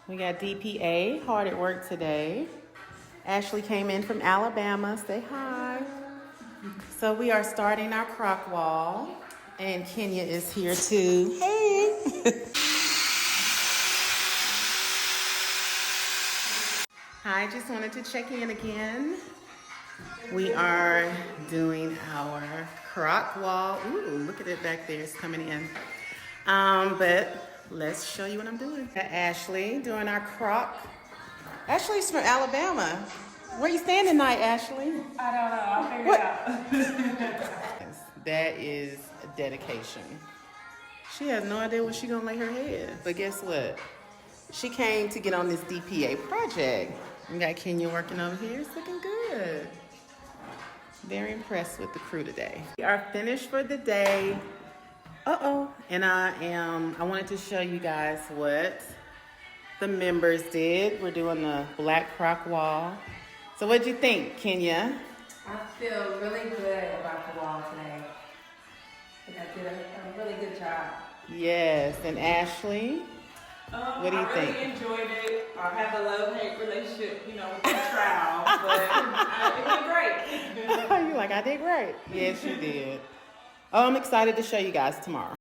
We got DPA, hard at work today. Ashley came in from Alabama. Say hi. So we are starting our croc wall, and Kenya is here too. Hey. Hi, just wanted to check in again. We are doing our croc wall. Ooh, look at it back there, it's coming in. But let's show you what I'm doing. Ashley doing our croc. Ashley's from Alabama. Where you staying tonight, Ashley? I don't know, I'll figure it out. That is dedication. She has no idea where she's gonna lay her head. But guess what? She came to get on this DPA project. We got Kenya working over here. It's looking good. Very impressed with the crew today. We are finished for the day. And I wanted to show you guys what the members did. We're doing the black croc wall. So what'd you think, Kenya? I feel really good about the wall today. I think I did a really good job. Yes, and Ashley? What do you think? I really enjoyed it. I have a love-hate relationship, with the trowel, but it went great. You're like, I did great. Yes, you did. I'm excited to show you guys tomorrow.